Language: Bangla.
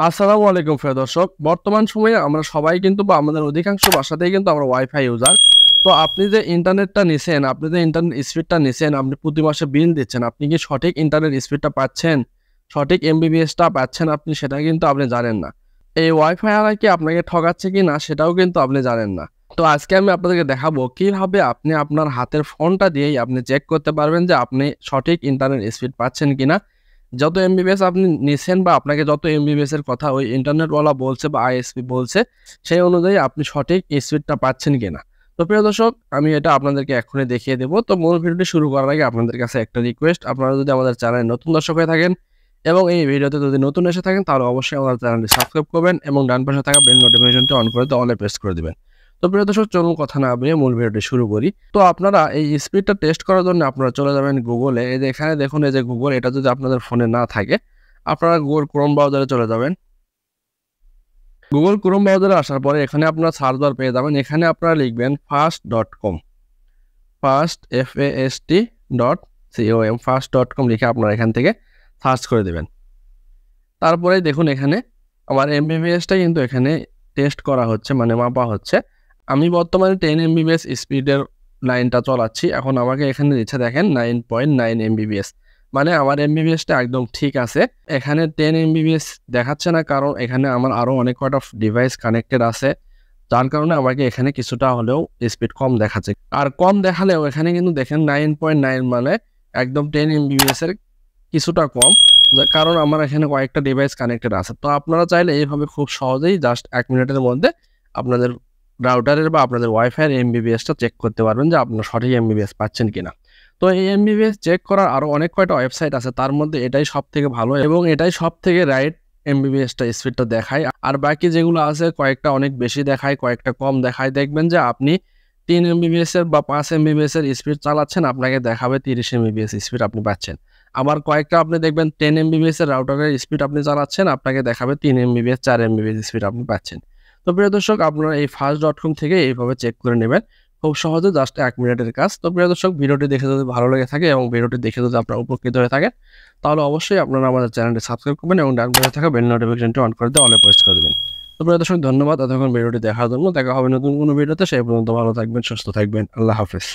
আসসালামু আলাইকুম প্রিয় দর্শক। বর্তমান সময়ে আমরা সবাই কিন্তু বা আমাদের অধিকাংশ বাসাতেই কিন্তু আমরা ওয়াইফাই ইউজার। তো আপনি যে ইন্টারনেটটা নিছেন, আপনি যে ইন্টারনেট স্পিডটা নিছেন, আপনি প্রতি মাসে বিল দিচ্ছেন। আপনি কি সঠিক ইন্টারনেট স্পিডটা পাচ্ছেন? সঠিক এমবিবিএসটা পাচ্ছেন আপনি সেটা কিন্তু আপনি জানেন না। এই ওয়াইফাই ওয়ালা কি আপনাকে ঠকাচ্ছে কিনা সেটাও কিন্তু আপনি জানেন না। তো আজকে আমি আপনাদেরকে দেখাবো কিভাবে আপনি আপনার হাতের ফোনটা দিয়েই আপনি চেক করতে পারবেন যে আপনি সঠিক ইন্টারনেট স্পিড পাচ্ছেন কিনা। যত এমবিবিএস আপনি নিছেন বা আপনাকে যত এমবিবিএস এর কথা ওই ইন্টারনেটওয়ালা বলছে বা আইএসপি বলছে, সেই অনুযায়ী আপনি সঠিক স্পিডটা পাচ্ছেন কিনা। তো প্রিয় দর্শক, আমি এটা আপনাদেরকে এখনই দেখিয়ে দেব। তো মূল ভিডিওটি শুরু করার আগে আপনাদের কাছে একটা রিকোয়েস্ট, আপনারা যদি আমাদের চ্যানেলে নতুন দর্শক হয়ে থাকেন এবং এই ভিডিওতে যদি নতুন এসে থাকেন তাহলে অবশ্যই আমাদের চ্যানেলটি সাবস্ক্রাইব করবেন এবং ডান পাশে থাকা বেল নোটিফিকেশনটি অন করে অলে প্রেস করে দিবেন। তো প্রিয় দর্শক, চলুন কথা না বাড়িয়ে মূল ভিডিওটি শুরু করি। তো আপনারা এই স্পিডটা টেস্ট করার জন্য আপনারা চলে যাবেন গুগলে। এই যে এখানে দেখুন, এই যে গুগল, এটা যদি আপনাদের ফোনে না থাকে আপনারা গুগল ক্রোম ব্রাউজারে চলে যাবেন। গুগল ক্রোম ব্রাউজারে আসার পরে এখানে আপনারা সার্চ বার পেয়ে যাবেন। এখানে আপনারা লিখবেন fast.com, fast.com, fast.com লিখে আপনারা এখান থেকে সার্চ করে দেবেন। তারপরে দেখুন এখানে আমার এমবিবিএসটা কিন্তু এখানে টেস্ট করা হচ্ছে, মানে মাপা হচ্ছে। আমি বর্তমানে 10 এমবিবিএস স্পিডের লাইনটা চালাচ্ছি। এখন আমাকে এখানে দিচ্ছে দেখেন 9.9 এমবিবিএস, মানে আমার এমবিবিএসটা একদম ঠিক আছে। এখানে 10 এমবিবিএস দেখাচ্ছে না, কারণ এখানে আমার আরও অনেক কয়টা ডিভাইস কানেক্টেড আছে, যার কারণে আমাকে এখানে কিছুটা হলেও স্পিড কম দেখাচ্ছে। আর কম দেখালেও এখানে কিন্তু দেখেন 9.9, মানে একদম 10 এমবিবিএস এর কিছুটা কম, কারণ আমার এখানে কয়েকটা ডিভাইস কানেক্টেড আছে। তো আপনারা চাইলে এইভাবে খুব সহজেই জাস্ট 1 মিনিটের মধ্যে আপনাদের রাউটারের বা আপনাদের ওয়াইফাইয়ের এমবিবিএসটা চেক করতে পারবেন যে আপনারা সঠিক এমবিবিএস পাচ্ছেন কিনা। তো এই এমবিবিএস চেক করার আরও অনেক কয়টা ওয়েবসাইট আছে, তার মধ্যে এটাই সবথেকে ভালো এবং এটাই সবথেকে রাইট এমবিবিএসটা স্পিডটা দেখায়। আর বাকি যেগুলো আছে কয়েকটা অনেক বেশি দেখায়, কয়েকটা কম দেখায়। দেখবেন যে আপনি 3 এমবিবিএস এর বা 5 এমবিবিএস এর স্পিড চালাচ্ছেন, আপনাকে দেখাবে 30 এমবিবিএস স্পিড আপনি পাচ্ছেন। আবার কয়েকটা আপনি দেখবেন 10 এমবিবিএস এর রাউটারের স্পিড আপনি চালাচ্ছেন, আপনাকে দেখাবে 3 এমবিবিএস 4 এমবিবিএস স্পিড আপনি পাচ্ছেন। তো প্রিয় দর্শক, আপনারা এই fast.com থেকে এইভাবে চেক করে নেবেন, খুব সহজে, জাস্ট 1 মিনিটের কাজ। তো প্রিয় দর্শক, ভিডিওটি দেখে যদি ভালো লেগে থাকে এবং ভিডিওটি দেখে যদি আপনারা উপকৃত হয়ে থাকেন তাহলে অবশ্যই আপনারা আমাদের চ্যানেলটি সাবস্ক্রাইব করবেন এবং ডান পাশে থাকা বেল নোটিফিকেশনটি অন করে দিয়ে অলে প্রেস করে দেবেন। তো প্রিয় দর্শক, ধন্যবাদ এতক্ষণ ভিডিওটি দেখার জন্য। দেখা হবে নতুন কোনো ভিডিওতে। সেই পর্যন্ত ভালো থাকবেন, সুস্থ থাকবেন। আল্লাহ হাফেজ।